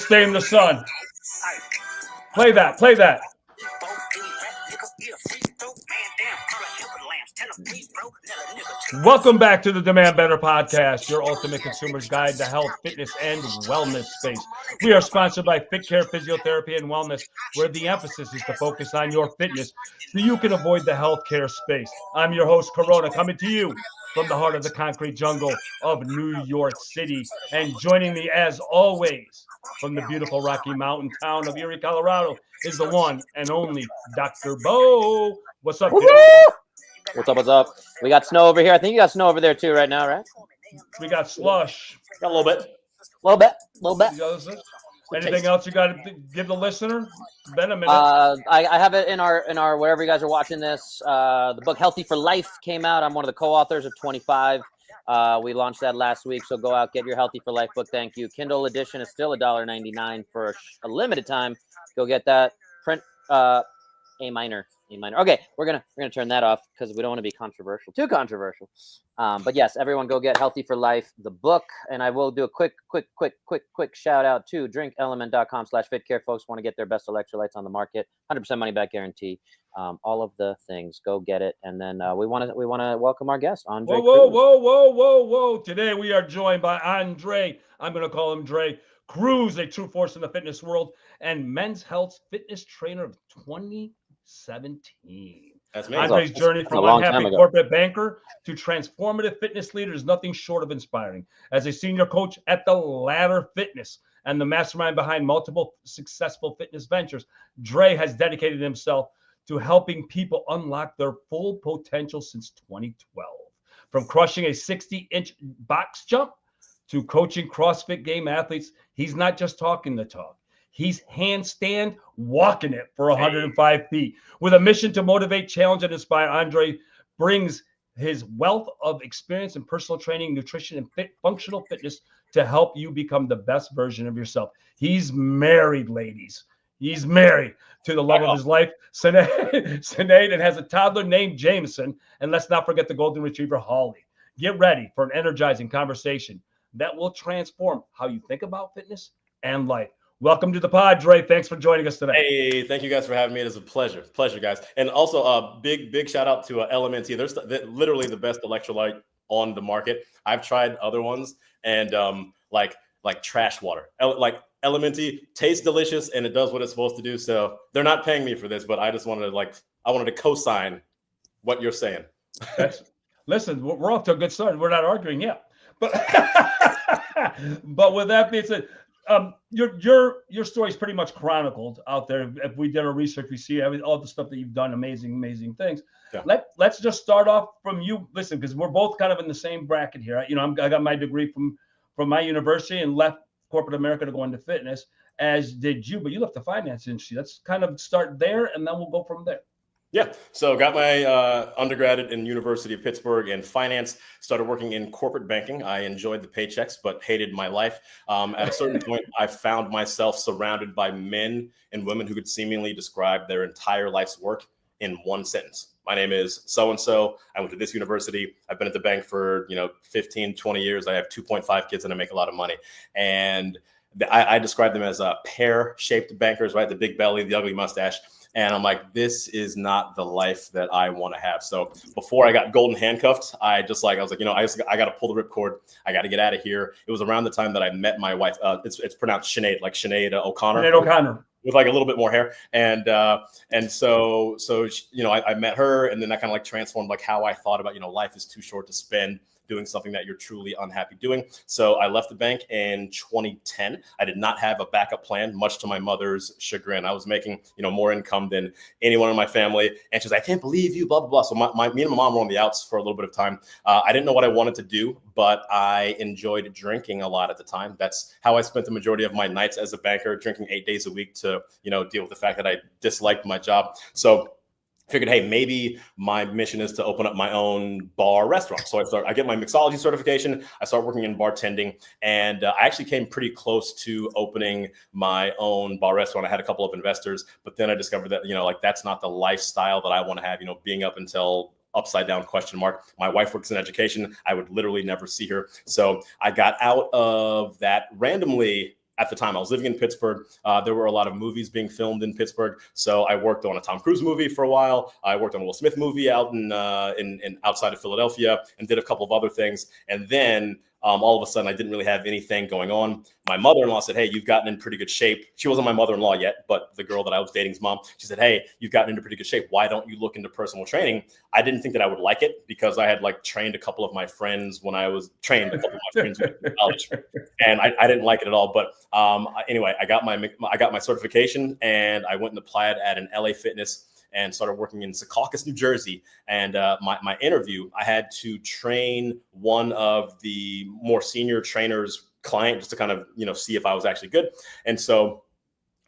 stay in the sun. Play that. Welcome back to the Demand Better podcast, your ultimate consumer's guide to health, fitness, and wellness space. We are sponsored by Fit Care Physiotherapy and Wellness, where the emphasis is to focus on your fitness so you can avoid the healthcare space. I'm your host, Corona, coming to you from the heart of the concrete jungle of New York City. And joining me, as always, from the beautiful Rocky Mountain town of Erie, Colorado, is the one and only Dr. Bo. What's up, kid? What's up? We got snow over here. I think you got snow over there too right now, right? We got slush. Got a little bit. Anything else you got to give the listener? Been a minute. I have it in our wherever you guys are watching this. The book Healthy for Life came out. I'm one of the co-authors of 25. We launched that last week, so go out, get your Healthy for Life book. Thank you. Kindle edition is still $1.99 for a limited time. Go get that. Print A minor. Okay, we're gonna turn that off because we don't want to be too controversial. But yes, everyone go get Healthy for Life, the book, and I will do a quick shout out to drinkelement.com/fitcare. Folks want to get their best electrolytes on the market, 100% money back guarantee, all of the things. Go get it, and then we want to welcome our guest, André. Whoa! Today we are joined by André. I'm gonna call him Dre Cruz, a true force in the fitness world and men's health fitness trainer of 2017. That's me. Andre's journey from unhappy corporate banker to transformative fitness leader is nothing short of inspiring. As a senior coach at the Ladder Fitness and the mastermind behind multiple successful fitness ventures, Dre has dedicated himself to helping people unlock their full potential since 2012. From crushing a 60-inch box jump to coaching CrossFit game athletes, he's not just talking the talk. He's handstand walking it for 105 feet. With a mission to motivate, challenge, and inspire, André brings his wealth of experience in personal training, nutrition, and functional fitness to help you become the best version of yourself. He's married, ladies. He's married to the love of his life, Sinead, and has a toddler named Jameson. And let's not forget the golden retriever, Hawley. Get ready for an energizing conversation that will transform how you think about fitness and life. Welcome to the pod, Dre. Thanks for joining us today. Hey, thank you guys for having me. It is a pleasure, guys. And also a big shout out to LMNT. There's literally the best electrolyte on the market. I've tried other ones and like trash water. Like LMNT tastes delicious and it does what it's supposed to do. So they're not paying me for this, but I just wanted to co-sign what you're saying. Listen, we're off to a good start. We're not arguing yet, but with that being said. Your story is pretty much chronicled out there. If we did our research, we see all the stuff that you've done, amazing things. Yeah. Let's just start off from you. Listen, because we're both kind of in the same bracket here. I got my degree from my university and left corporate America to go into fitness, as did you. But you left the finance industry. Let's kind of start there, and then we'll go from there. Yeah, so got my undergrad in University of Pittsburgh in finance, started working in corporate banking. I enjoyed the paychecks, but hated my life. At a certain point, I found myself surrounded by men and women who could seemingly describe their entire life's work in one sentence. My name is so-and-so. I went to this university. I've been at the bank for 15, 20 years. I have 2.5 kids and I make a lot of money. And I describe them as pear-shaped bankers, right? The big belly, the ugly mustache. And I'm like, this is not the life that I want to have. So before I got golden handcuffed, I was like, I got to pull the ripcord. I got to get out of here. It was around the time that I met my wife. It's pronounced Sinead, like Sinead O'Connor. Sinead O'Connor. With like a little bit more hair. And so I met her, and then that kind of like transformed like how I thought about, life is too short to spend doing something that you're truly unhappy doing. So I left the bank in 2010. I did not have a backup plan, much to my mother's chagrin. I was making, more income than anyone in my family. And she's like, I can't believe you, blah, blah, blah. So me and my mom were on the outs for a little bit of time. I didn't know what I wanted to do, but I enjoyed drinking a lot at the time. That's how I spent the majority of my nights as a banker, drinking 8 days a week to, deal with the fact that I disliked my job. So figured, hey, maybe my mission is to open up my own bar restaurant. So I get my mixology certification. I start working in bartending, and I actually came pretty close to opening my own bar restaurant. I had a couple of investors, but then I discovered that, that's not the lifestyle that I want to have, being up until upside down ? My wife works in education. I would literally never see her. So I got out of that randomly at the time I was living in Pittsburgh. There were a lot of movies being filmed in Pittsburgh. So I worked on a Tom Cruise movie for a while. I worked on a Will Smith movie out in outside of Philadelphia, and did a couple of other things. And then all of a sudden I didn't really have anything going on. My mother-in-law said, hey, you've gotten in pretty good shape. She wasn't my mother-in-law yet, but the girl that I was dating's mom, she said, hey, you've gotten into pretty good shape. Why don't you look into personal training? I didn't think that I would like it because I had like trained a couple of my friends when I was trained a couple of my friends in college, and I didn't like it at all. But anyway, I got my certification, and I went and applied at an LA Fitness and started working in Secaucus, New Jersey. And my interview, I had to train one of the more senior trainers' client just to kind of, see if I was actually good. And so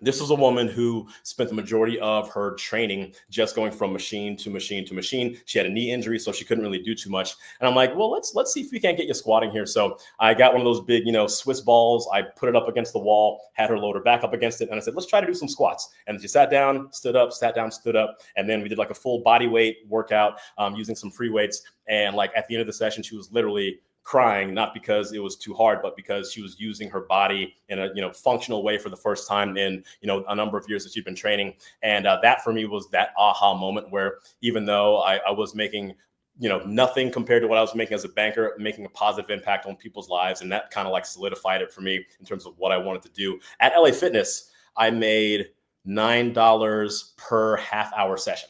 this was a woman who spent the majority of her training just going from machine to machine to machine. She had a knee injury, so she couldn't really do too much. And I'm like, well, let's see if we can't get you squatting here. So I got one of those big, Swiss balls. I put it up against the wall, had her load her back up against it. And I said, let's try to do some squats. And she sat down, stood up, sat down, stood up. And then we did like a full body weight workout using some free weights. And like at the end of the session, she was literally crying, not because it was too hard, but because she was using her body in a functional way for the first time in a number of years that she'd been training. And that for me was that aha moment where even though I was making nothing compared to what I was making as a banker, making a positive impact on people's lives, and that kind of like solidified it for me in terms of what I wanted to do. At LA Fitness, I made $9 per half-hour session.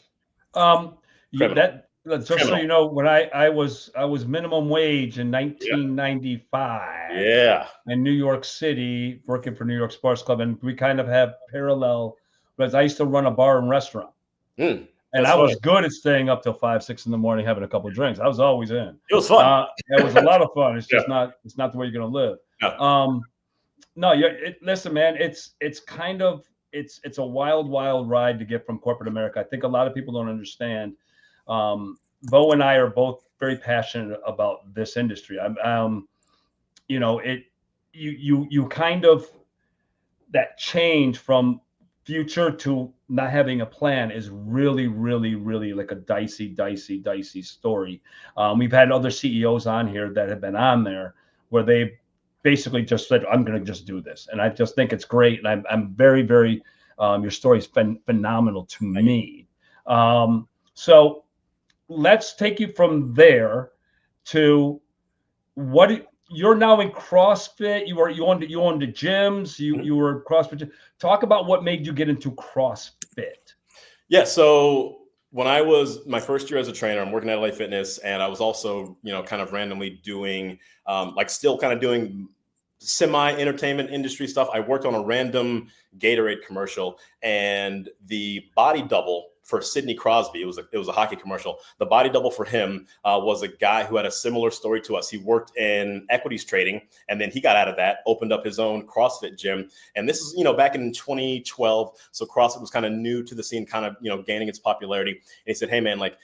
Just so you know, when I was minimum wage in 1995. Yeah. In New York City, working for New York Sports Club, and we kind of have parallel. Because I used to run a bar and restaurant, and I was good at staying up till 5, 6 in the morning having a couple of drinks. I was always in. It was fun. It was a lot of fun. It's just not. It's not the way you're going to live. No. No. Listen, man. It's kind of it's a wild ride to get from corporate America. I think a lot of people don't understand. Bo and I are both very passionate about this industry. You kind of, that change from future to not having a plan is really, really, really like a dicey story. We've had other CEOs on here that have been on there where they basically just said, I'm going to just do this. And I just think it's great. And I'm very, very, your story is phenomenal to me. So let's take you from there to what you're now in CrossFit. You owned the gyms. You were CrossFit. Talk about what made you get into CrossFit. Yeah. So when I was my first year as a trainer, I'm working at LA Fitness, and I was also, kind of randomly doing, still kind of doing semi-entertainment industry stuff. I worked on a random Gatorade commercial, and the body double for Sidney Crosby, it was a hockey commercial. The body double for him was a guy who had a similar story to us. He worked in equities trading, and then he got out of that, opened up his own CrossFit gym. And this is, back in 2012. So CrossFit was kind of new to the scene, kind of, gaining its popularity. And he said, hey man, like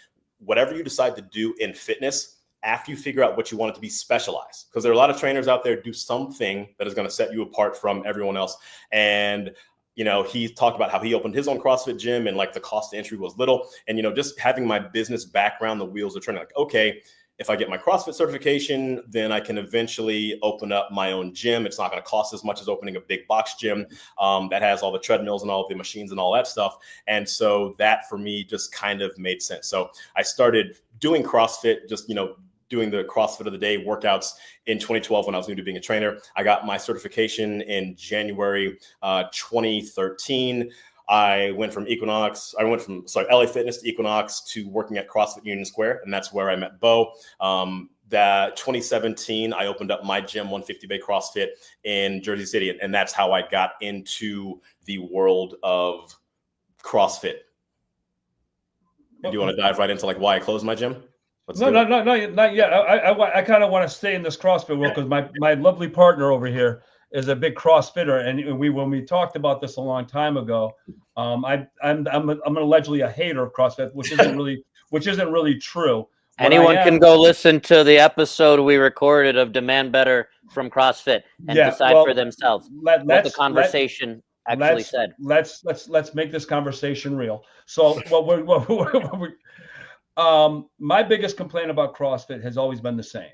whatever you decide to do in fitness, after you figure out what you want it to be, specialized. Because there are a lot of trainers out there do something that is going to set you apart from everyone else. And he talked about how he opened his own CrossFit gym, and like the cost to entry was little. And, just having my business background, the wheels are turning. Like, okay, if I get my CrossFit certification, then I can eventually open up my own gym. It's not going to cost as much as opening a big box gym that has all the treadmills and all of the machines and all that stuff. And so that for me just kind of made sense. So I started doing CrossFit, just, doing the CrossFit of the day workouts in 2012 when I was new to being a trainer. I got my certification in January 2013. I went from LA Fitness to Equinox to working at CrossFit Union Square, and that's where I met Bo. That 2017, I opened up my gym, 150 Bay CrossFit in Jersey City, and that's how I got into the world of CrossFit. Do you want to dive right into like why I closed my gym? No, not yet. I kind of want to stay in this CrossFit world because my lovely partner over here is a big CrossFitter, and when we talked about this a long time ago, I'm allegedly a hater of CrossFit, which isn't really true. Anyone can go listen to the episode we recorded of Demand Better from CrossFit and decide for themselves what the conversation actually said. Let's make this conversation real. So my biggest complaint about CrossFit has always been the same.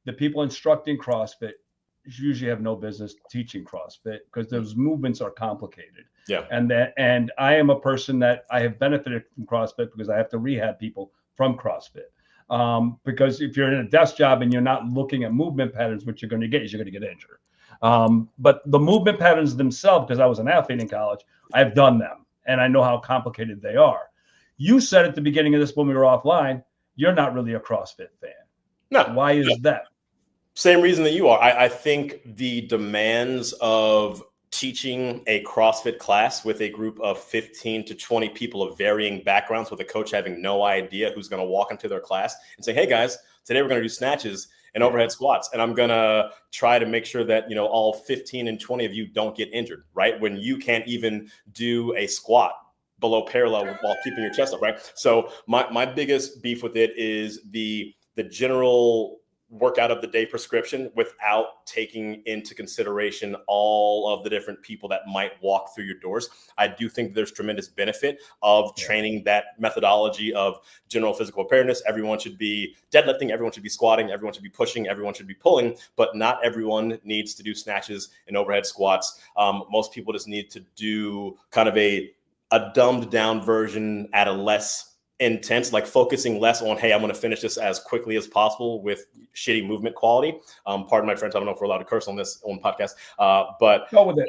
The people instructing CrossFit usually have no business teaching CrossFit because those movements are complicated. Yeah. And I am a person that I have benefited from CrossFit because I have to rehab people from CrossFit. Because if you're in a desk job and you're not looking at movement patterns, what you're going to get is you're going to get injured. But the movement patterns themselves, because I was an athlete in college, I've done them and I know how complicated they are. You said at the beginning of this when we were offline, you're not really a CrossFit fan. No. Why is that? Same reason that you are. I think the demands of teaching a CrossFit class with a group of 15 to 20 people of varying backgrounds, with a coach having no idea who's going to walk into their class and say, hey guys, today we're going to do snatches and overhead squats. And I'm going to try to make sure that, all 15 and 20 of you don't get injured, right? When you can't even do a squat below parallel while keeping your chest up, right? So my biggest beef with it is the general workout of the day prescription without taking into consideration all of the different people that might walk through your doors. I do think there's tremendous benefit of training that methodology of general physical preparedness. Everyone should be deadlifting, everyone should be squatting, everyone should be pushing, everyone should be pulling, but not everyone needs to do snatches and overhead squats. Most people just need to do kind of a dumbed down version at a less intense, like focusing less on, hey, I'm going to finish this as quickly as possible with shitty movement quality. Pardon my French. I don't know if we're allowed to curse on this on podcast, but go with it.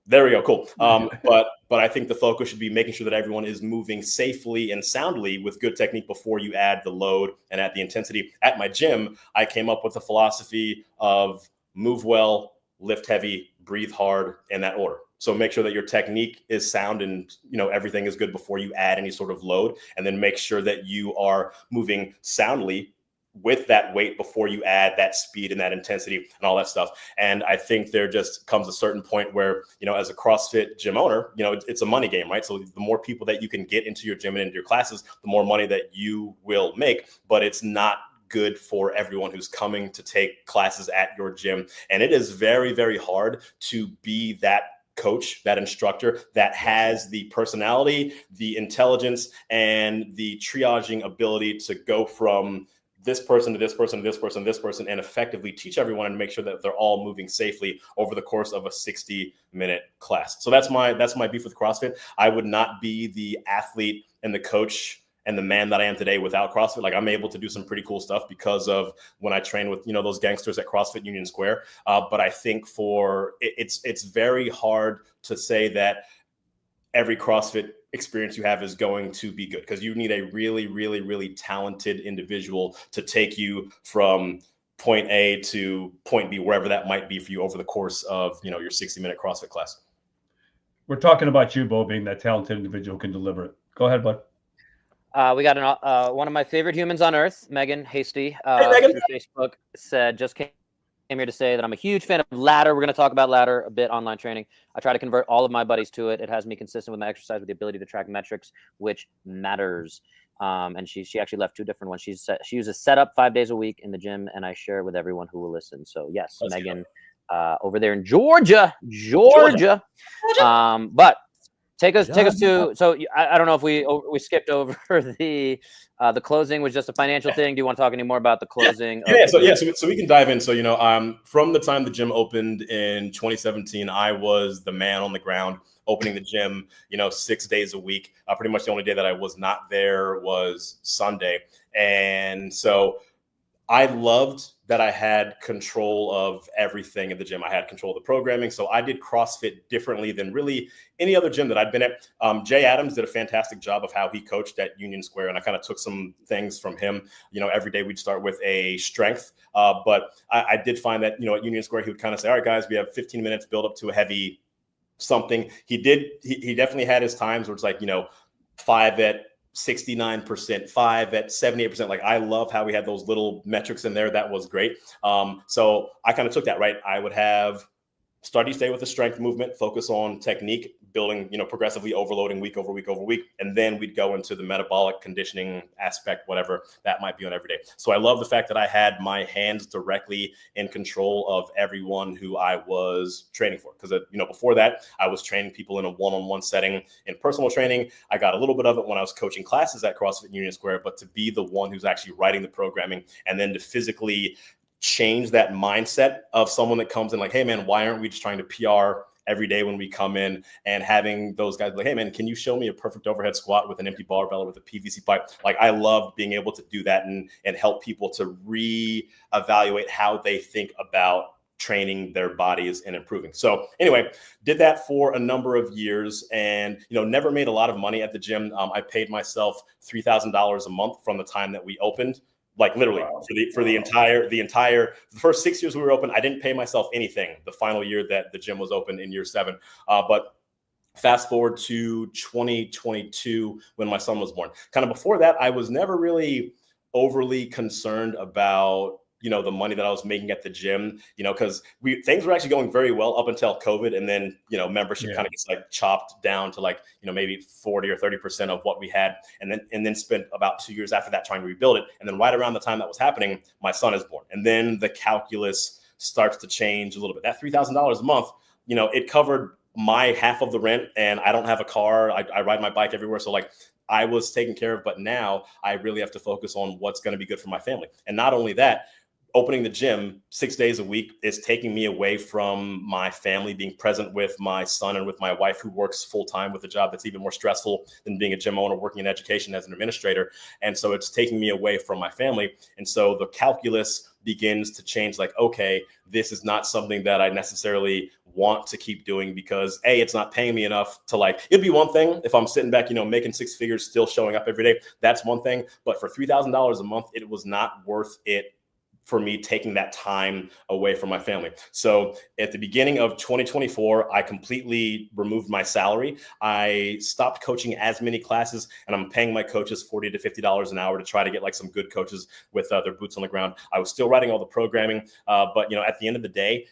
There we go. Cool. But I think the focus should be making sure that everyone is moving safely and soundly with good technique before you add the load and add the intensity. At my gym, I came up with a philosophy of move well, lift heavy, breathe hard, in that order. So make sure that your technique is sound and, everything is good before you add any sort of load, and then make sure that you are moving soundly with that weight before you add that speed and that intensity and all that stuff. And I think there just comes a certain point where, as a CrossFit gym owner, it's a money game, right? So the more people that you can get into your gym and into your classes, the more money that you will make, but it's not good for everyone who's coming to take classes at your gym. And it is very, very hard to be that coach, that instructor that has the personality, the intelligence, and the triaging ability to go from this person to this person to this person to this person and effectively teach everyone and make sure that they're all moving safely over the course of a 60-minute class. So that's my beef with CrossFit. I would not be the athlete and the coach and the man that I am today without CrossFit. Like, I'm able to do some pretty cool stuff because of when I train with, those gangsters at CrossFit Union Square. But I think it's very hard to say that every CrossFit experience you have is going to be good, because you need a really, really, really talented individual to take you from point A to point B, wherever that might be for you over the course of, your 60-minute CrossFit class. We're talking about you, Bo, being that talented individual who can deliver it. Go ahead, bud. We got one of my favorite humans on earth, Megan Hasty, hey, Megan. through Facebook, said, just came here to say that I'm a huge fan of ladder. We're going to talk about ladder a bit, online training. I try to convert all of my buddies to it. It has me consistent with my exercise, with the ability to track metrics, which matters. And she actually left 2 different ones. She uses setup 5 days a week in the gym, and I share it with everyone who will listen. So yes, that's Megan, over there in Georgia. But take us to, so I don't know if we skipped over the closing was just a financial thing. Do you want to talk any more about the closing? So we can dive in. So, from the time the gym opened in 2017, I was the man on the ground opening the gym, 6 days a week. Pretty much the only day that I was not there was Sunday. And so I loved that I had control of everything at the gym. I had control of the programming. So I did CrossFit differently than really any other gym that I'd been at. Jay Adams did a fantastic job of how he coached at Union Square. And I kind of took some things from him. Every day we'd start with a strength. But I did find that, at Union Square, he would kind of say, all right, guys, we have 15 minutes, build up to a heavy something. He definitely had his times where it's like, 5 at 69%, 5 at 78%. Like, I love how we had those little metrics in there. That was great. So I kind of took that, right? I would have start each day with a strength movement, focus on technique, building, progressively overloading week over week over week. And then we'd go into the metabolic conditioning aspect, whatever that might be on every day. So I love the fact that I had my hands directly in control of everyone who I was training for. Because, before that, I was training people in a one-on-one setting in personal training. I got a little bit of it when I was coaching classes at CrossFit Union Square, but to be the one who's actually writing the programming and then to physically change that mindset of someone that comes in like, hey man, why aren't we just trying to PR every day when we come in, and having those guys like, hey man, can you show me a perfect overhead squat with an empty barbell or with a PVC pipe? Like, I love being able to do that and help people to reevaluate how they think about training their bodies and improving. So anyway, did that for a number of years, and never made a lot of money at the gym. I paid myself $3,000 a month from the time that we opened. Like literally for the first 6 years we were open, I didn't pay myself anything. The final year that the gym was open in year 7, but fast forward to 2022 when my son was born. Kind of before that, I was never really overly concerned about the money that I was making at the gym, because things were actually going very well up until COVID. And then, membership kind of gets like chopped down to like, maybe 40 or 30% of what we had. And then spent about 2 years after that trying to rebuild it. And then right around the time that was happening, my son is born. And then the calculus starts to change a little bit. That $3,000 a month, it covered my half of the rent, and I don't have a car. I ride my bike everywhere. So like, I was taken care of, but now I really have to focus on what's going to be good for my family. And not only that, opening the gym 6 days a week is taking me away from my family, being present with my son and with my wife, who works full time with a job that's even more stressful than being a gym owner, working in education as an administrator. And so it's taking me away from my family. And so the calculus begins to change, like, okay, this is not something that I necessarily want to keep doing, because A, it's not paying me enough to like, it'd be one thing if I'm sitting back, making 6 figures, still showing up every day. That's one thing. But for $3,000 a month, it was not worth it for me taking that time away from my family. So at the beginning of 2024, I completely removed my salary. I stopped coaching as many classes, and I'm paying my coaches $40 to $50 an hour to try to get like some good coaches with their boots on the ground. I was still writing all the programming, but at the end of the day,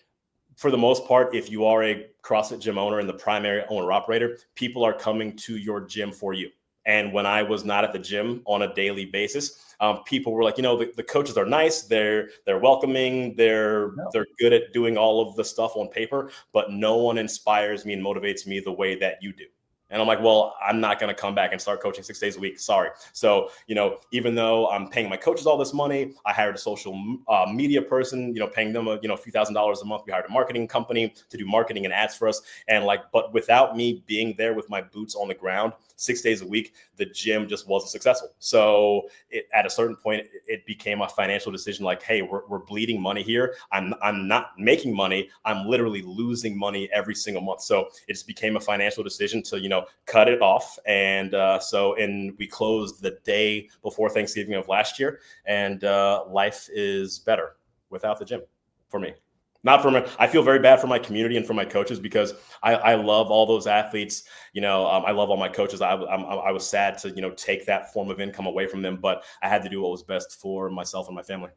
for the most part, if you are a CrossFit gym owner and the primary owner operator, people are coming to your gym for you. And when I was not at the gym on a daily basis, people were like, the coaches are nice. They're welcoming. They're good at doing all of the stuff on paper, but no one inspires me and motivates me the way that you do. And I'm like, well, I'm not going to come back and start coaching 6 days a week. Sorry. So, even though I'm paying my coaches all this money, I hired a social media person, paying them a few $1,000s a month. We hired a marketing company to do marketing and ads for us. And but without me being there with my boots on the ground 6 days a week, the gym just wasn't successful. So at a certain point, it became a financial decision. Like, hey, we're bleeding money here. I'm not making money. I'm literally losing money every single month. So it just became a financial decision to, cut it off. And we closed the day before Thanksgiving of last year. And life is better without the gym for me. Not for me. I feel very bad for my community and for my coaches, because I love all those athletes. I love all my coaches. I was sad to, take that form of income away from them, but I had to do what was best for myself and my family.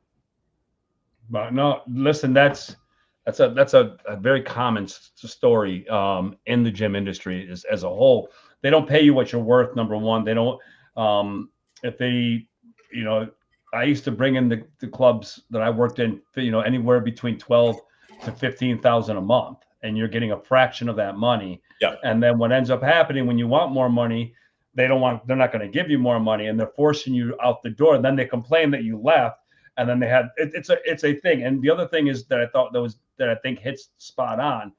But no, listen, that's a very common story in the gym industry as a whole. They don't pay you what you're worth. Number one, they don't. If they, I used to bring in the clubs that I worked in, anywhere between 12 to 15,000 a month, and you're getting a fraction of that money. Yeah. And then what ends up happening when you want more money, they're not going to give you more money, and they're forcing you out the door. And then they complain that you left. And then it's a thing. And the other thing is that I think hits spot on.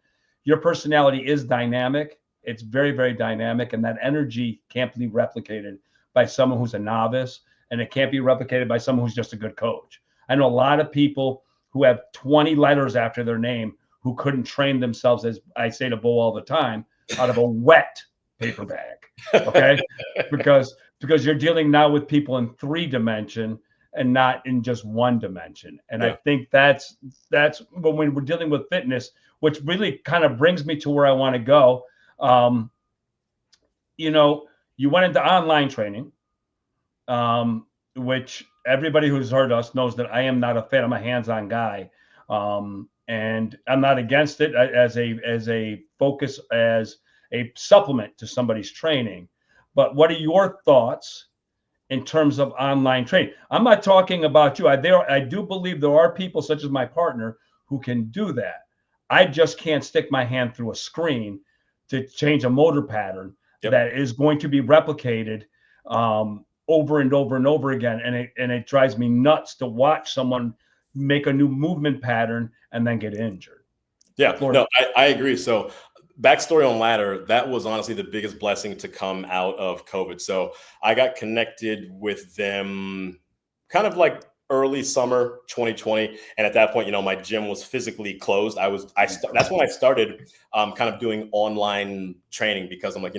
Your personality is dynamic. It's very, very dynamic. And that energy can't be replicated by someone who's a novice, and it can't be replicated by someone who's just a good coach. I know a lot of people who have 20 letters after their name who couldn't train themselves, as I say to Bo all the time, out of a wet paper bag. Okay. because you're dealing now with people in 3-dimension and not in just 1 dimension. And I think that's when we're dealing with fitness, which really kind of brings me to where I want to go. You went into online training, which everybody who's heard us knows that I am not a fan. I'm a hands-on guy. And I'm not against it as a focus, as a supplement to somebody's training. But what are your thoughts in terms of online training? I'm not talking about you. I do believe there are people such as my partner who can do that. I just can't stick my hand through a screen to change a motor pattern that is going to be replicated over and over and over again. And it drives me nuts to watch someone make a new movement pattern and then get injured. Yeah, no, I agree. So backstory on Ladder, that was honestly the biggest blessing to come out of COVID. So I got connected with them kind of like early summer 2020. And at that point, my gym was physically closed. That's when I started kind of doing online training, because I'm like,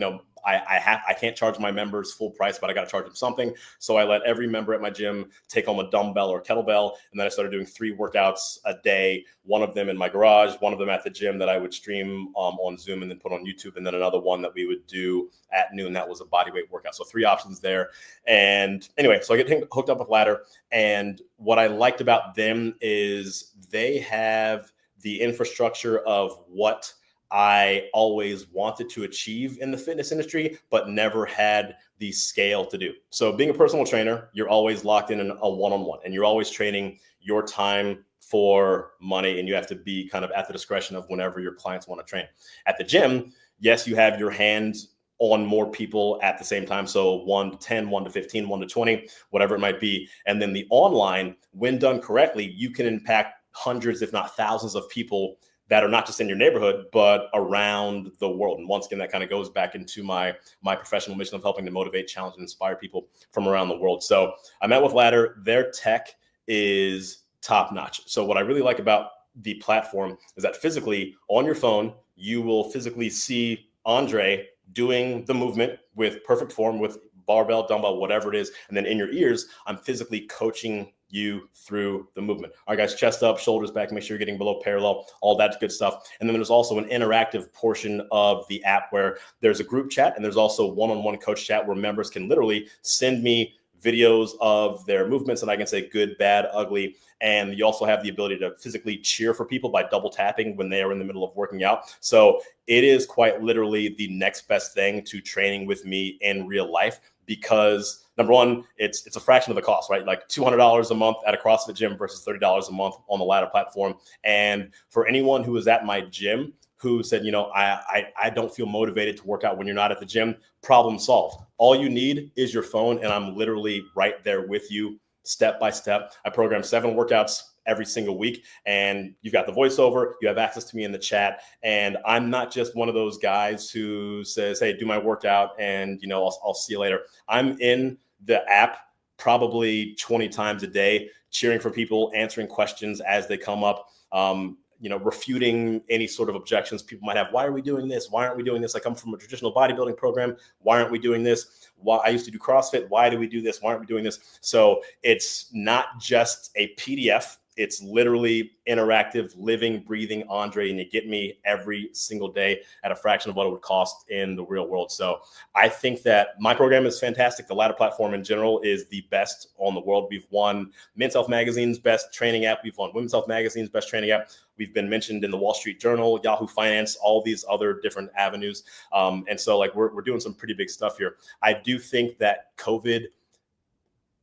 I can't charge my members full price, but I got to charge them something. So I let every member at my gym take home a dumbbell or kettlebell. And then I started doing 3 workouts a day, one of them in my garage, one of them at the gym that I would stream on Zoom and then put on YouTube. And then another one that we would do at noon. That was a bodyweight workout. So 3 options there. And anyway, so I get hooked up with Ladder. And what I liked about them is they have the infrastructure of what I always wanted to achieve in the fitness industry, but never had the scale to do. So being a personal trainer, you're always locked in a one-on-one, and you're always training your time for money, and you have to be kind of at the discretion of whenever your clients want to train. At the gym, yes, you have your hands on more people at the same time. So 1 to 10, 1 to 15, 1 to 20, whatever it might be. And then the online, when done correctly, you can impact hundreds, if not thousands of people that are not just in your neighborhood, but around the world. And once again, that kind of goes back into my professional mission of helping to motivate, challenge, and inspire people from around the world. So I met with Ladder. Their tech is top notch. So what I really like about the platform is that physically on your phone, you will physically see André doing the movement with perfect form, with barbell, dumbbell, whatever it is. And then in your ears, I'm physically coaching you through the movement. All right, guys, chest up, shoulders back, make sure you're getting below parallel, all that good stuff. And then there's also an interactive portion of the app where there's a group chat, and there's also one-on-one coach chat where members can literally send me videos of their movements, and I can say good, bad, ugly. And you also have the ability to physically cheer for people by double tapping when they are in the middle of working out. So it is quite literally the next best thing to training with me in real life, because number one, it's a fraction of the cost, right? Like $200 a month at a CrossFit gym versus $30 a month on the Ladder platform. And for anyone who is at my gym who said, I don't feel motivated to work out when you're not at the gym, problem solved. All you need is your phone, and I'm literally right there with you step by step. I program 7 workouts every single week, and you've got the voiceover, you have access to me in the chat. And I'm not just one of those guys who says, hey, do my workout and I'll see you later. I'm in the app probably 20 times a day, cheering for people, answering questions as they come up, refuting any sort of objections people might have. Why are we doing this? Why aren't we doing this? I come from a traditional bodybuilding program. Why aren't we doing this? Why I used to do CrossFit. Why do we do this? Why aren't we doing this? So it's not just a PDF. It's literally interactive, living, breathing André, and you get me every single day at a fraction of what it would cost in the real world. So I think that my program is fantastic. The Ladder platform in general is the best on the world. We've won Men's Health Magazine's best training app. We've won Women's Health Magazine's best training app. We've been mentioned in the Wall Street Journal, Yahoo Finance, all these other different avenues. And so we're doing some pretty big stuff here. I do think that COVID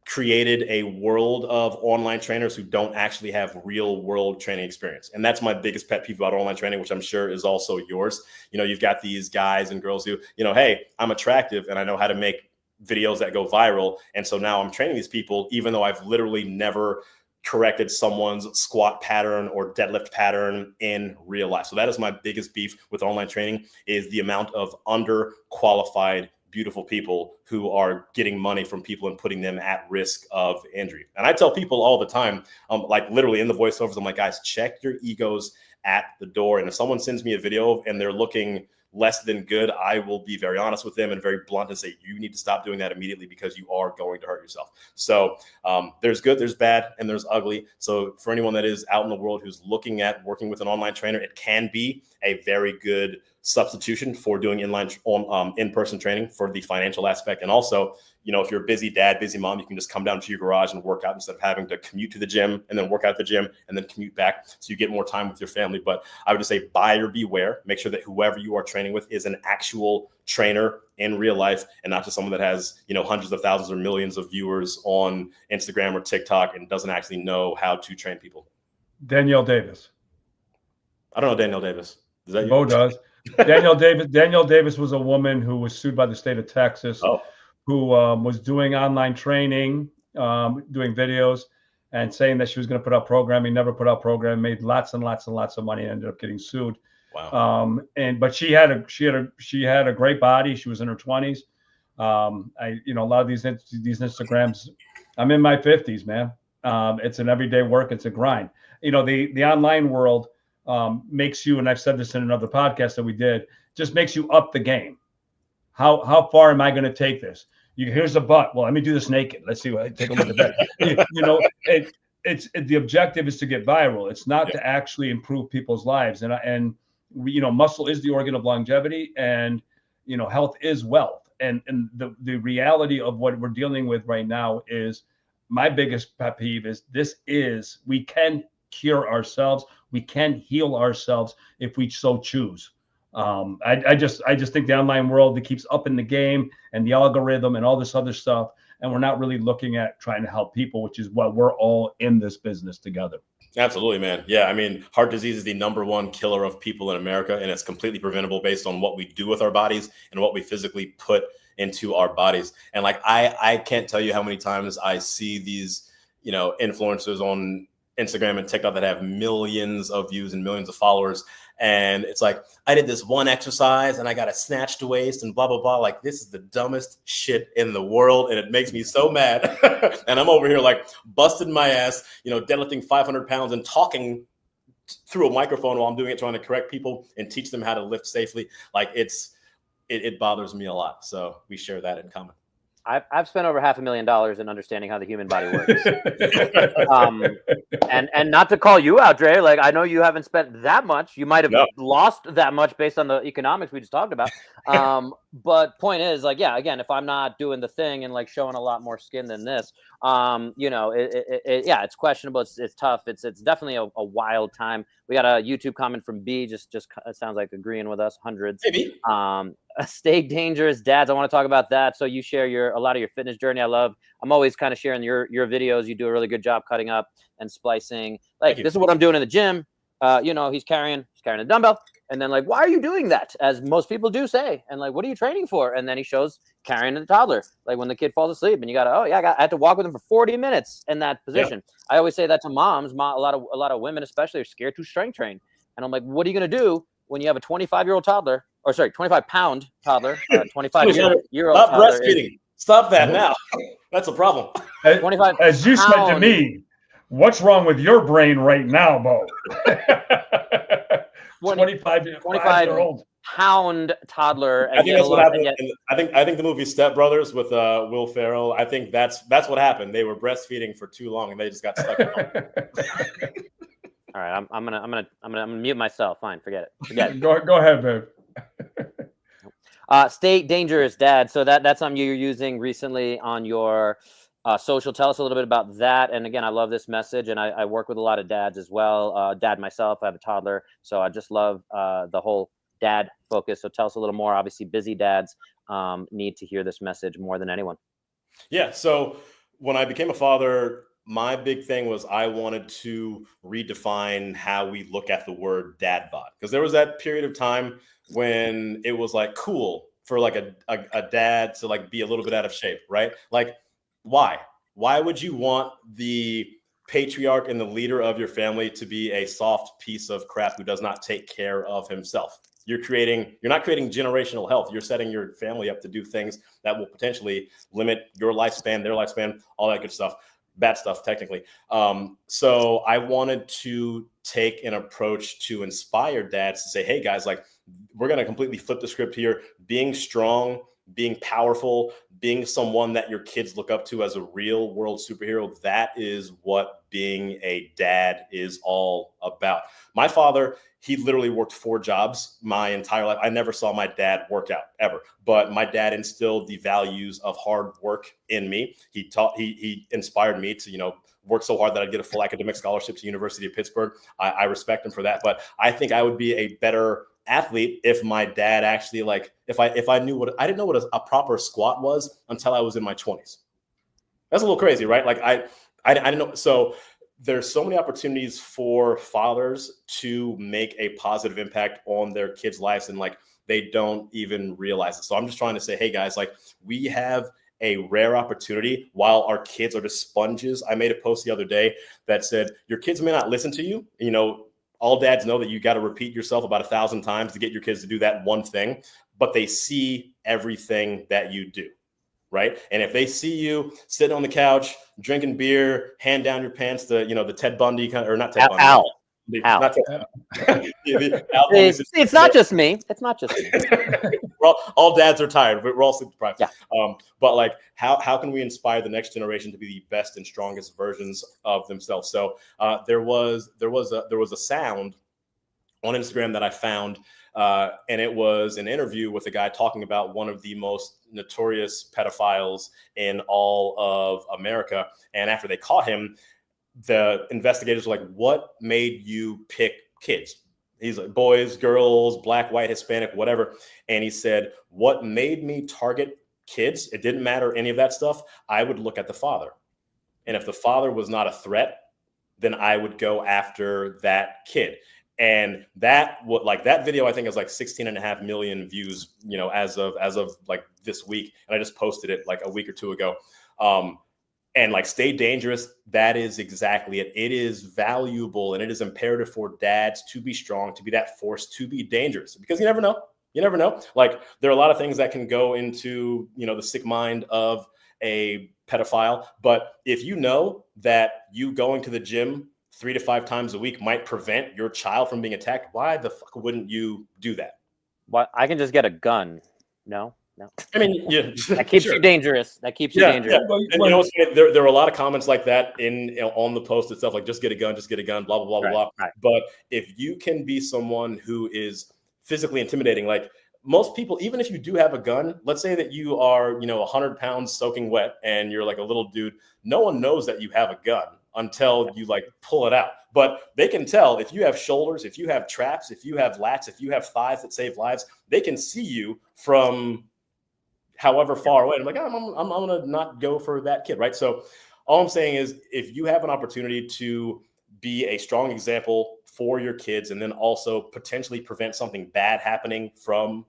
created a world of online trainers who don't actually have real world training experience. And that's my biggest pet peeve about online training, which I'm sure is also yours. You've got these guys and girls who, hey, I'm attractive and I know how to make videos that go viral. And so now I'm training these people, even though I've literally never corrected someone's squat pattern or deadlift pattern in real life. So that is my biggest beef with online training, is the amount of underqualified beautiful people who are getting money from people and putting them at risk of injury. And I tell people all the time, literally in the voiceovers, I'm like, guys, check your egos at the door. And if someone sends me a video and they're looking less than good, I will be very honest with them and very blunt and say, you need to stop doing that immediately, because you are going to hurt yourself. So there's good, there's bad, and there's ugly. So for anyone that is out in the world who's looking at working with an online trainer, it can be a very good substitution for doing in-person training for the financial aspect. And also, if you're a busy dad, busy mom, you can just come down to your garage and work out instead of having to commute to the gym and then work out at the gym and then commute back. So you get more time with your family. But I would just say buyer beware. Make sure that whoever you are training with is an actual trainer in real life, and not just someone that has, hundreds of thousands or millions of viewers on Instagram or TikTok and doesn't actually know how to train people. Danielle Davis. I don't know Danielle Davis. Is that you? Bo does. Danielle Davis was a woman who was sued by the state of Texas, who was doing online training, doing videos, and saying that she was going to put out programming, never put out programming, made lots and lots and lots of money, and ended up getting sued. Wow. But she had a great body. She was in her 20s. A lot of these Instagrams, I'm in my 50s, man. It's an everyday work. It's a grind. The online world makes you, and I've said this in another podcast that we did, just makes you up the game. How far am I going to take this? Here's a butt. Well, let me do this naked. Let's see. Take a look at that. It's the objective is to get viral. It's not to actually improve people's lives. And muscle is the organ of longevity, and health is wealth. And the reality of what we're dealing with right now is my biggest pet peeve is we can cure ourselves. We can heal ourselves if we so choose. I just think the online world, that keeps up in the game and the algorithm and all this other stuff, and we're not really looking at trying to help people, which is what we're all in this business together. Absolutely, man. Yeah, I mean, heart disease is the #1 killer of people in America, and it's completely preventable based on what we do with our bodies and what we physically put into our bodies. And like, I can't tell you how many times I see these, influencers on Instagram and TikTok that have millions of views and millions of followers. And it's like, I did this one exercise and I got a snatched waist and blah, blah, blah. Like, this is the dumbest shit in the world. And it makes me so mad. And I'm over here like busting my ass, deadlifting 500 pounds and talking through a microphone while I'm doing it, trying to correct people and teach them how to lift safely. Like, it bothers me a lot. So we share that in common. I've spent over $500,000 in understanding how the human body works. And not to call you out, Dre, like, I know you haven't spent that much. You might have lost that much based on the economics we just talked about. But point is, like, yeah, again, if I'm not doing the thing and like showing a lot more skin than this, it's questionable. It's tough. It's definitely a wild time. We got a YouTube comment from B, just sounds like agreeing with us, hundreds. Maybe. Stay dangerous, dads. I want to talk about that. So you share a lot of your fitness journey. I'm always kind of sharing your videos. You do a really good job cutting up and splicing. Like, this is what I'm doing in the gym. He's carrying a dumbbell. And then, like, why are you doing that? As most people do say. And like, what are you training for? And then he shows carrying a toddler, like when the kid falls asleep and you got to, I had to walk with him for 40 minutes in that position. Yeah. I always say that to moms. A lot of women especially are scared to strength train. And I'm like, what are you going to do when you have a 25-year-old toddler, 25-pound toddler, 25-year-old Stop toddler? breastfeeding. Stop that now. That's a problem. 25 As you said to me, what's wrong with your brain right now, Bo? 25-year-old pound toddler. I think that's what happened. I think the movie Step Brothers with Will Ferrell. I think that's what happened. They were breastfeeding for too long and they just got stuck at home. All right, I'm gonna mute myself. Fine, forget it. Go ahead, babe. Stay dangerous, Dad. So that's something you're using recently on your social. Tell us a little bit about that. And again, I love this message, and I work with a lot of dads as well. Dad myself, I have a toddler, so I just love the whole dad focus. So tell us a little more. Obviously, busy dads need to hear this message more than anyone. Yeah. So when I became a father, my big thing was I wanted to redefine how we look at the word DadBod, because there was that period of time when it was like cool for like a dad to like be a little bit out of shape, right? Like, why would you want the patriarch and the leader of your family to be a soft piece of crap who does not take care of himself? You're not creating generational health. You're setting your family up to do things that will potentially limit your lifespan, their lifespan, all that good stuff. Bad stuff, technically. So I wanted to take an approach to inspire dads to say, hey guys, like, we're going to completely flip the script here. Being strong, being powerful, being someone that your kids look up to as a real world superhero, that is what being a dad is all about. My father, he literally worked 4 jobs my entire life. I never saw my dad work out ever, but my dad instilled the values of hard work in me. He inspired me to, work so hard that I'd get a full academic scholarship to University of Pittsburgh. I respect him for that, but I think I would be a better athlete if my dad actually, like, if I knew I didn't know what a proper squat was until I was in my 20s. That's a little crazy, right? Like I didn't know. So there's so many opportunities for fathers to make a positive impact on their kids' lives, and like, they don't even realize it. So I'm just trying to say, hey guys, like, we have a rare opportunity while our kids are just sponges. I made a post the other day that said, your kids may not listen to you. You know, all dads know that you got to repeat yourself about 1,000 times to get your kids to do that one thing, but they see everything that you do. Right. And if they see you sitting on the couch, drinking beer, hand down your pants, the Ted Bundy kind of, or not Ted Bundy. Al. It's not just me. It's not just me. all dads are tired. We're all sleep deprived. Yeah. But like, how can we inspire the next generation to be the best and strongest versions of themselves? So there was a sound on Instagram that I found, and it was an interview with a guy talking about one of the most notorious pedophiles in all of America. And after they caught him, the investigators were like, what made you pick kids? He's like, boys, girls, black, white, Hispanic, whatever. And he said, what made me target kids? It didn't matter any of that stuff. I would look at the father. And if the father was not a threat, then I would go after that kid. And that video, I think, is like 16.5 million views, you know, as of like this week. And I just posted it like a week or two ago. And like, stay dangerous. That is exactly it. It is valuable and it is imperative for dads to be strong, to be that force, to be dangerous, because you never know. You never know. Like, there are a lot of things that can go into, you know, the sick mind of a pedophile. But if you know that you going to the gym 3 to 5 times a week might prevent your child from being attacked, why the fuck wouldn't you do that? Well, I can just get a gun. No. I mean, yeah, that keeps you dangerous. That keeps you dangerous. Yeah. And you know, there were a lot of comments like that on the post itself, like, just get a gun, blah, blah, blah, blah. Right. But if you can be someone who is physically intimidating, like most people, even if you do have a gun, let's say that you are, you know, 100 pounds soaking wet and you're like a little dude, no one knows that you have a gun until you like pull it out. But they can tell if you have shoulders, if you have traps, if you have lats, if you have thighs that save lives, they can see you from however far away. I'm like, I'm going to not go for that kid, right? So all I'm saying is, if you have an opportunity to be a strong example for your kids and then also potentially prevent something bad happening from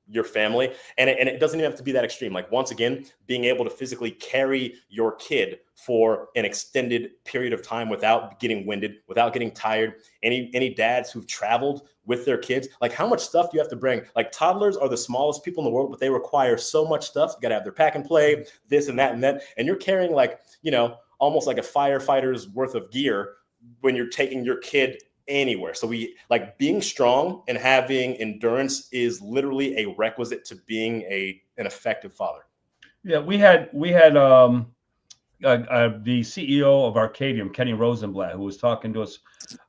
your family, and it doesn't even have to be that extreme. Like, once again, being able to physically carry your kid for an extended period of time without getting winded, without getting tired. Any dads who've traveled with their kids, like, how much stuff do you have to bring? Like, toddlers are the smallest people in the world, but they require so much stuff. You got to have their pack and play, this and that and that. And you're carrying, like, you know, almost like a firefighter's worth of gear when you're taking your kid anywhere. So we like, being strong and having endurance is literally a requisite to being an effective father. Yeah, we had the CEO of Arcadium, Kenny Rosenblatt, who was talking to us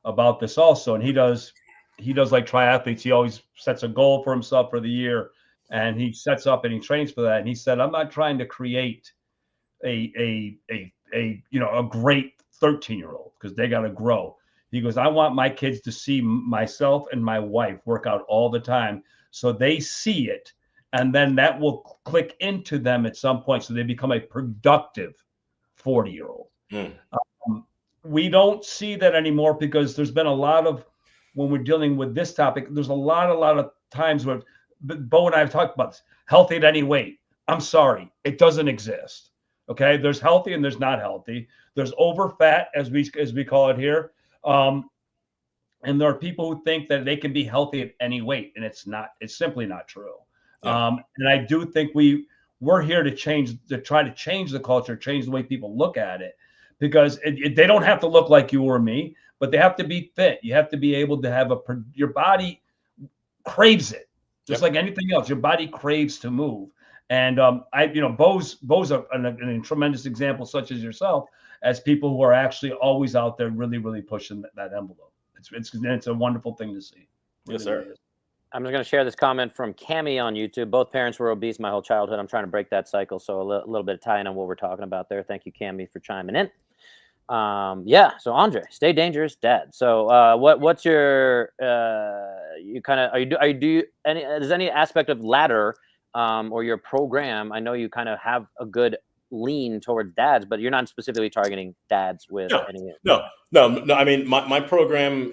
about this also. And he does like triathletes. He always sets a goal for himself for the year, and he sets up and he trains for that. And he said, I'm not trying to create a great 13-year-old, because they got to grow. He goes, I want my kids to see myself and my wife work out all the time, so they see it, and then that will click into them at some point, so they become a productive 40-year-old. We don't see that anymore, because there's been a lot of, when we're dealing with this topic, there's a lot of times where Bo and I have talked about this, healthy at any weight. I'm sorry, it doesn't exist. Okay, there's healthy and there's not healthy. There's over fat, as we call it here. And there are people who think that they can be healthy at any weight, and it's simply not true. Yeah. And I do think we're here to try to change the culture, change the way people look at it, because they don't have to look like you or me, but they have to be fit. You have to be able to have your body craves it, just like anything else. Your body craves to move. And Bo's a tremendous example, such as yourself, as people who are actually always out there really, really pushing that envelope. It's a wonderful thing to see. Yes, sir. Really, I'm just going to share this comment from Cami on YouTube. Both parents were obese my whole childhood. I'm trying to break that cycle. So a little bit of tie-in on what we're talking about there. Thank you, Cami, for chiming in. So Andre, stay dangerous, dad. So what's your does any aspect of ladder or your program? I know you kind of have a good lean towards dads, but you're not specifically targeting dads with No. I mean, my program,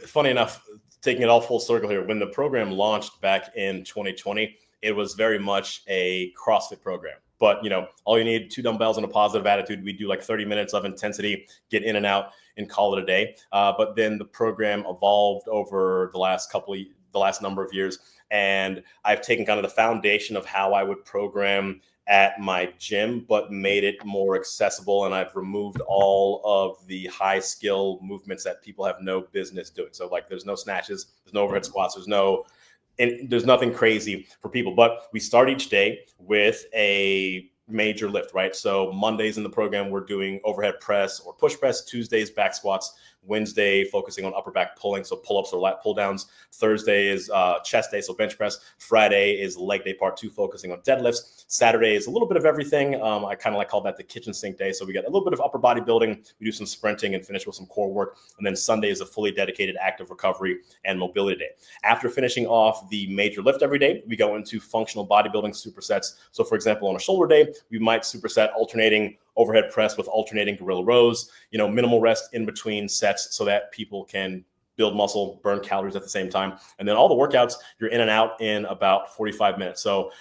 funny enough, taking it all full circle here, when the program launched back in 2020, it was very much a CrossFit program. But, all you need, 2 dumbbells and a positive attitude. We do like 30 minutes of intensity, get in and out, and call it a day. But then the program evolved over the last number of years. And I've taken kind of the foundation of how I would program at my gym, but made it more accessible. And I've removed all of the high skill movements that people have no business doing. So like there's no snatches, there's no overhead squats, there's nothing crazy for people. But we start each day with a major lift, right? So Mondays in the program, we're doing overhead press or push press. Tuesdays, back squats. Wednesday, focusing on upper back pulling, so pull-ups or lat pull downs. Thursday is chest day, so bench press. Friday is leg day part 2, focusing on deadlifts. Saturday is a little bit of everything. I kind of call that the kitchen sink day. So we got a little bit of upper body building. We do some sprinting and finish with some core work. And then Sunday is a fully dedicated active recovery and mobility day. After finishing off the major lift every day, we go into functional bodybuilding supersets. So for example, on a shoulder day, we might superset alternating overhead press with alternating gorilla rows, minimal rest in between sets so that people can build muscle, burn calories at the same time. And then all the workouts, you're in and out in about 45 minutes. So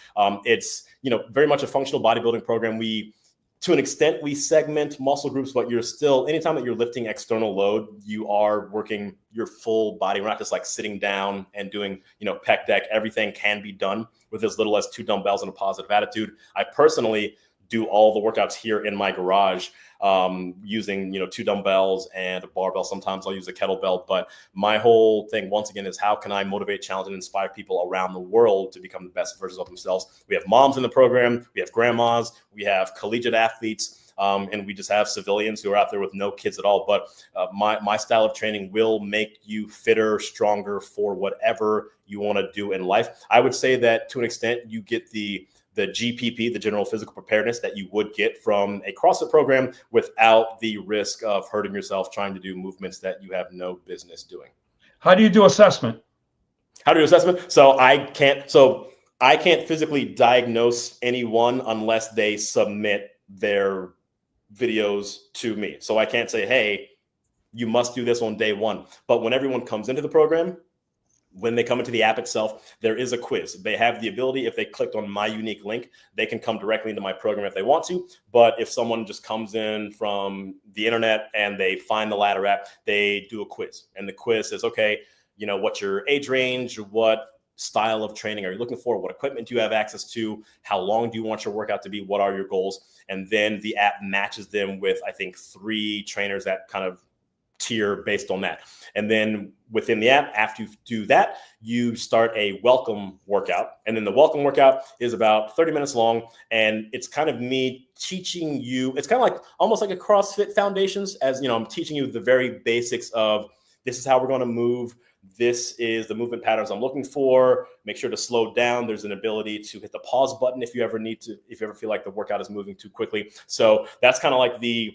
it's, very much a functional bodybuilding program. To an extent, we segment muscle groups, but you're still, anytime that you're lifting external load, you are working your full body. We're not just like sitting down and doing, pec deck. Everything can be done with as little as 2 dumbbells and a positive attitude. I personally do all the workouts here in my garage using, 2 dumbbells and a barbell. Sometimes I'll use a kettlebell, but my whole thing, once again, is how can I motivate, challenge, and inspire people around the world to become the best versions of themselves? We have moms in the program, we have grandmas, we have collegiate athletes, and we just have civilians who are out there with no kids at all. But my style of training will make you fitter, stronger for whatever you want to do in life. I would say that to an extent, you get the GPP, the general physical preparedness, that you would get from a CrossFit program without the risk of hurting yourself trying to do movements that you have no business doing. How do you do assessment? So I can't physically diagnose anyone unless they submit their videos to me. So I can't say, hey, you must do this on day 1. But when everyone comes into the program, when they come into the app itself, there is a quiz. They have the ability, if they clicked on my unique link, they can come directly into my program if they want to. But if someone just comes in from the internet and they find the ladder app, they do a quiz. And the quiz says, okay, what's your age range? What style of training are you looking for? What equipment do you have access to? How long do you want your workout to be? What are your goals? And then the app matches them with, I think, 3 trainers that kind of tier based on that. And then within the app, after you do that, you start a welcome workout. And then the welcome workout is about 30 minutes long. And it's kind of me teaching you, it's kind of like almost like a CrossFit Foundations, as I'm teaching you the very basics of this is how we're going to move. This is the movement patterns I'm looking for. Make sure to slow down. There's an ability to hit the pause button if you ever feel like the workout is moving too quickly. So that's kind of like the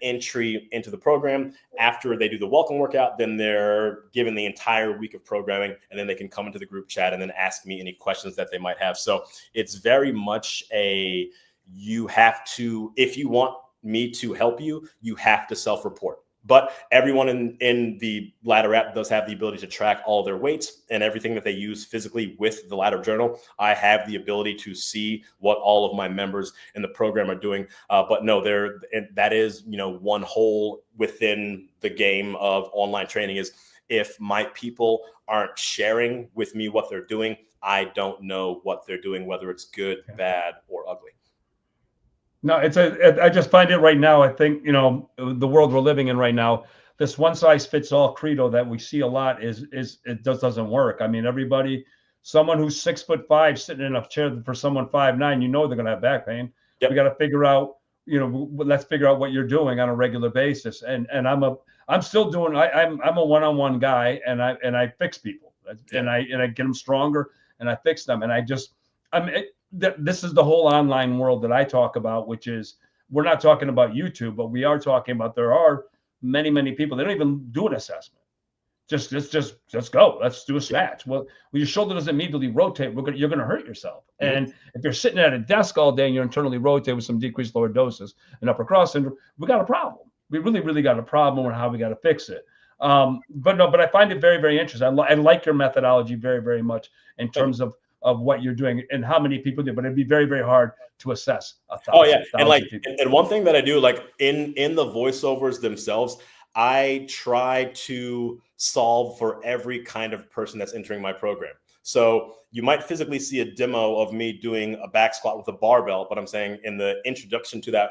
entry into the program. After they do the welcome workout, then they're given the entire week of programming, and then they can come into the group chat and then ask me any questions that they might have. So it's very much you have to, if you want me to help you, you have to self-report. But everyone in the ladder app does have the ability to track all their weights and everything that they use physically with the ladder journal. I have the ability to see what all of my members in the program are doing. But no, that is, one hole within the game of online training is if my people aren't sharing with me what they're doing, I don't know what they're doing, whether it's good, bad, or ugly. No, I just find it right now. I think, the world we're living in right now, this one size fits all credo that we see a lot it doesn't work. I mean, someone who's 6'5" sitting in a chair for someone 5'9", they're going to have back pain. Yep. We got to figure out, let's figure out what you're doing on a regular basis. And I'm still doing, I'm a one-on-one guy, and I fix people, and I get them stronger, and I fix them. And this is the whole online world that I talk about, which is, we're not talking about YouTube, but we are talking about, there are many, many people, they don't even do an assessment. Just go. Let's do a snatch. Well, when your shoulder doesn't immediately rotate, you're going to hurt yourself. Mm-hmm. And if you're sitting at a desk all day and you're internally rotated with some decreased lordosis and upper cross syndrome, we got a problem. We really, really got a problem with how we got to fix it. But I find it very, very interesting. I like your methodology very, very much in terms of of what you're doing and how many people do, but it'd be very, very hard to assess 1,000. Oh yeah, and like, people. and one thing that I do, like in the voiceovers themselves, I try to solve for every kind of person that's entering my program. So you might physically see a demo of me doing a back squat with a barbell, but I'm saying in the introduction to that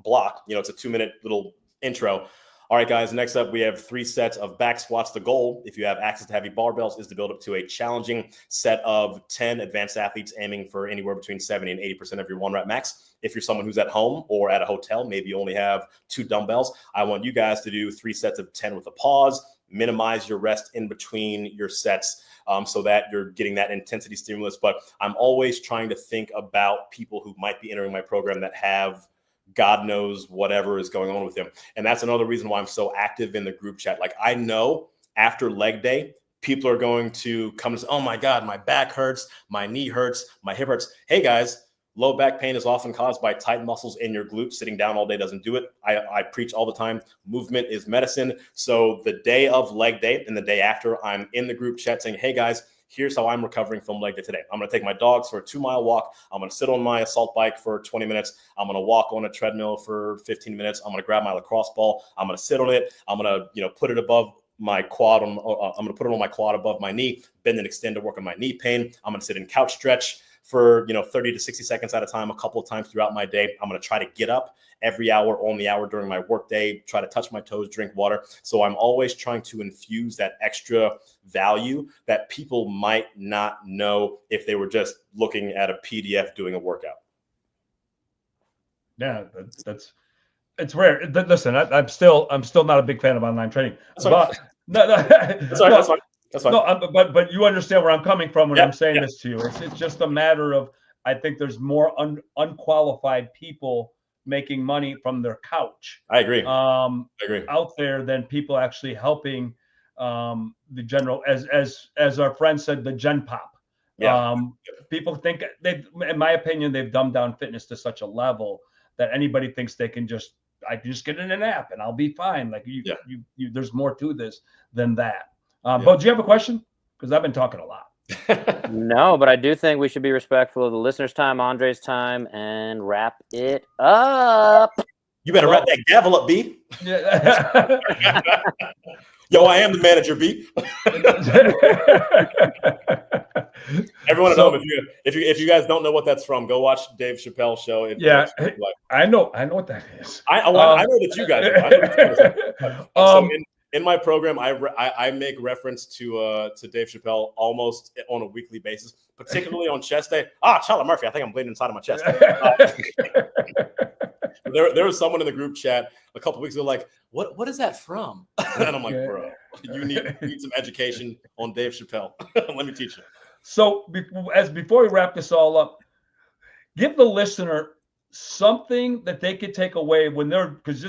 block, it's a 2-minute little intro. All right, guys, next up, we have 3 sets of back squats. The goal, if you have access to heavy barbells, is to build up to a challenging set of 10 advanced athletes aiming for anywhere between 70 and 80% of your 1 rep max. If you're someone who's at home or at a hotel, maybe you only have 2 dumbbells, I want you guys to do 3 sets of 10 with a pause, minimize your rest in between your sets so that you're getting that intensity stimulus. But I'm always trying to think about people who might be entering my program that have God knows whatever is going on with them. And that's another reason why I'm so active in the group chat. Like, I know after leg day, people are going to come and say, oh my God, my back hurts, my knee hurts, my hip hurts. Hey guys, low back pain is often caused by tight muscles in your glutes. Sitting down all day doesn't do it. I preach all the time, movement is medicine. So the day of leg day and the day after, I'm in the group chat saying, hey guys, here's how I'm recovering from leg day today. I'm going to take my dogs for a 2-mile walk. I'm going to sit on my assault bike for 20 minutes. I'm going to walk on a treadmill for 15 minutes. I'm going to grab my lacrosse ball. I'm going to sit on it. I'm going to, put it above my quad. I'm going to put it on my quad above my knee, bend and extend to work on my knee pain. I'm going to sit in couch stretch for 30 to 60 seconds at a time, a couple of times throughout my day. I'm going to try to get up every hour on the hour during my work day, try to touch my toes, drink water. So I'm always trying to infuse that extra value that people might not know if they were just looking at a PDF doing a workout. Yeah, it's rare. Listen, I'm still not a big fan of online training. But that's fine. No, but you understand where I'm coming from when I'm saying this to you. It's just a matter of, I think there's more unqualified people making money from their couch. I agree. Out there than people actually helping the general, as our friend said, the gen pop. People think in my opinion, they've dumbed down fitness to such a level that anybody thinks I can just get in an app and I'll be fine. Like you there's more to this than that. Bo, do you have a question? Because I've been talking a lot. No, but I do think we should be respectful of the listeners' time, Andre's time, and wrap it up. You better wrap that gavel up, B. Yeah. Yo, I am the manager, B. Everyone at home, if you guys don't know what that's from, go watch Dave Chappelle's show. I know what that is. I know that you guys do. In my program, I make reference to Dave Chappelle almost on a weekly basis, particularly on chest day. Charlie Murphy, I think I'm bleeding inside of my chest. There was someone in the group chat a couple weeks ago like, what is that from? And I'm like, bro, you need some education on Dave Chappelle. Let me teach you. So before we wrap this all up, give the listener something that they could take away when because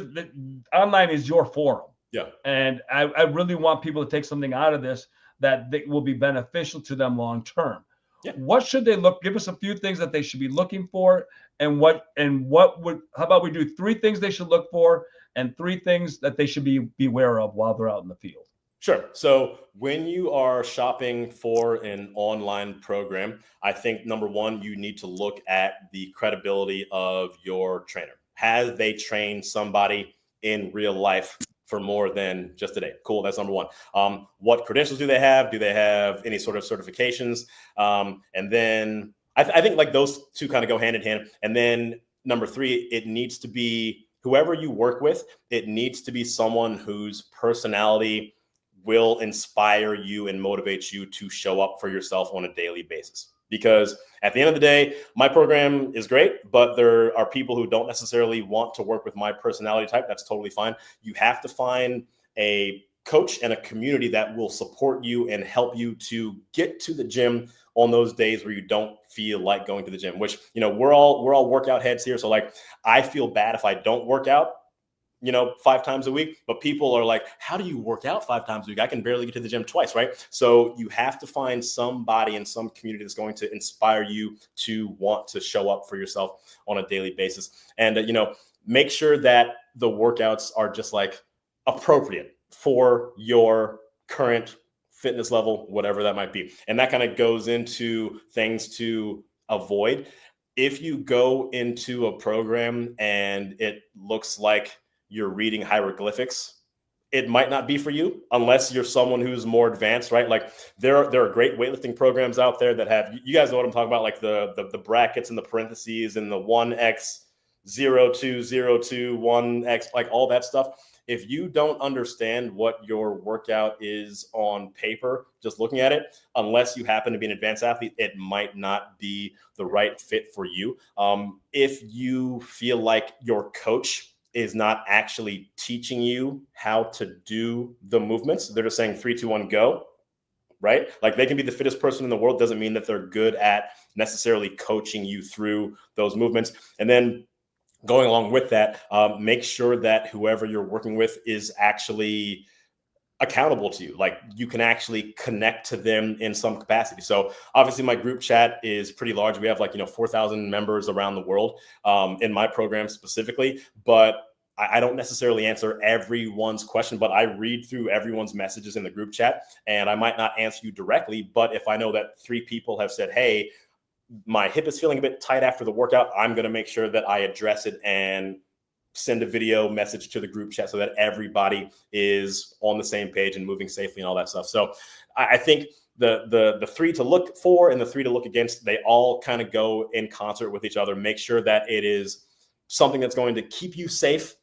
online is your forum. Yeah. And I really want people to take something out of this that will be beneficial to them long term. Yeah. What should they give us a few things that they should be looking for, how about we do 3 things they should look for and 3 things that they should be beware of while they're out in the field? Sure. So when you are shopping for an online program, I think number 1, you need to look at the credibility of your trainer. Has they trained somebody in real life for more than just a day? Cool. That's number 1. What credentials do they have? Do they have any sort of certifications? And then I think like those 2 kind of go hand in hand. And then number 3, it needs to be whoever you work with. It needs to be someone whose personality will inspire you and motivate you to show up for yourself on a daily basis. Because at the end of the day, my program is great, but there are people who don't necessarily want to work with my personality type. That's totally fine. You have to find a coach and a community that will support you and help you to get to the gym on those days where you don't feel like going to the gym, which, we're all workout heads here. So like, I feel bad if I don't work out, 5 times a week, but people are like, how do you work out 5 times a week? I can barely get to the gym twice, right? So you have to find somebody in some community that's going to inspire you to want to show up for yourself on a daily basis. And, make sure that the workouts are just like appropriate for your current fitness level, whatever that might be. And that kind of goes into things to avoid. If you go into a program and it looks like you're reading hieroglyphics, it might not be for you unless you're someone who's more advanced, right? Like there are great weightlifting programs out there that have, you guys know what I'm talking about, like the brackets and the parentheses and the 1x 0202 1x, like all that stuff. If you don't understand what your workout is on paper, just looking at it, unless you happen to be an advanced athlete, it might not be the right fit for you. If you feel like your coach is not actually teaching you how to do the movements, they're just saying 3, 2, 1, go, right? Like they can be the fittest person in the world, doesn't mean that they're good at necessarily coaching you through those movements. And then going along with that, make sure that whoever you're working with is actually accountable to you. Like you can actually connect to them in some capacity. So obviously my group chat is pretty large. We have like, 4,000 members around the world in my program specifically, but I don't necessarily answer everyone's question, but I read through everyone's messages in the group chat, and I might not answer you directly, but if I know that 3 people have said, hey, my hip is feeling a bit tight after the workout, I'm going to make sure that I address it and send a video message to the group chat so that everybody is on the same page and moving safely and all that stuff. So I think the 3 to look for and the 3 to look against, they all kind of go in concert with each other. Make sure that it is something that's going to keep you safe,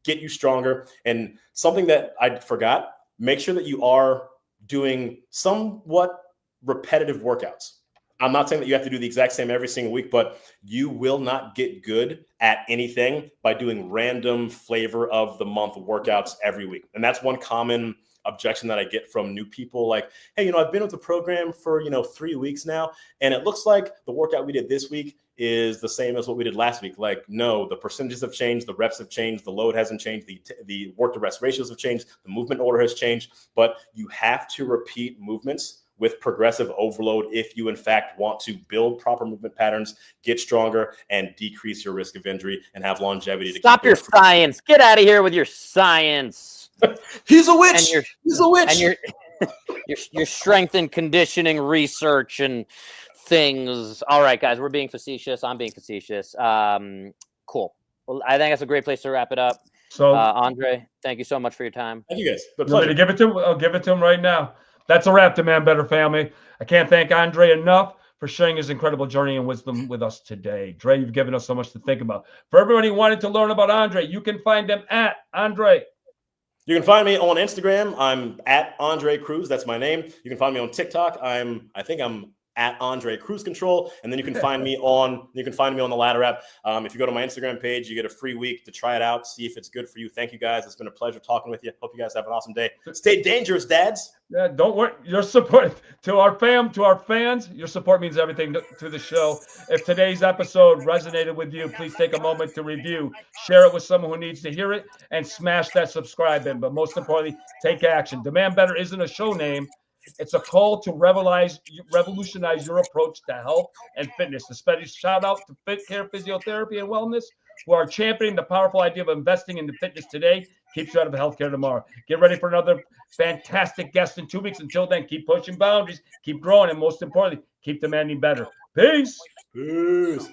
get you stronger, and something that I forgot, make sure that you are doing somewhat repetitive workouts. I'm not saying that you have to do the exact same every single week, but you will not get good at anything by doing random flavor of the month workouts every week. And that's one common objection that I get from new people. Like, hey, I've been with the program for, 3 weeks now, and it looks like the workout we did this week is the same as what we did last week. Like, no, the percentages have changed, the reps have changed, the load hasn't changed, the work to rest ratios have changed, the movement order has changed, but you have to repeat movements with progressive overload if you in fact want to build proper movement patterns, get stronger, and decrease your risk of injury and have longevity. Stop your science. Get out of here with your science. He's a witch. He's a witch. And your strength and conditioning research and things. All right, guys, we're being facetious. I'm being facetious. Cool. Well, I think that's a great place to wrap it up. So, Andre, thank you so much for your time. Thank you, guys. You want me to give it to him? I'll give it to him right now. That's a wrap, Demand Better family. I can't thank Andre enough for sharing his incredible journey and wisdom with us today. Dre, you've given us so much to think about. For everybody who wanted to learn about Andre, you can find them at Andre. You can find me on Instagram. I'm at Andre Cruz. That's my name. You can find me on TikTok. I think I'm at Andre Cruise Control. And then you can find me on the Ladder app. If you go to my Instagram page, you get a free week to try it out, see if it's good for you. Thank you guys. It's been a pleasure talking with you. Hope you guys have an awesome day. Stay dangerous, dads. Yeah, don't worry. Your support to our fans, your support means everything to the show. If today's episode resonated with you, please take a moment to review, share it with someone who needs to hear it, and smash that subscribe button. But most importantly, take action. Demand Better isn't a show name. It's a call to revolutionize your approach to health and fitness. A special shout out to Fit Care Physiotherapy and Wellness, who are championing the powerful idea of investing in the fitness today, keeps you out of healthcare tomorrow. Get ready for another fantastic guest in 2 weeks. Until then, keep pushing boundaries, keep growing, and most importantly, keep demanding better. Peace. Peace.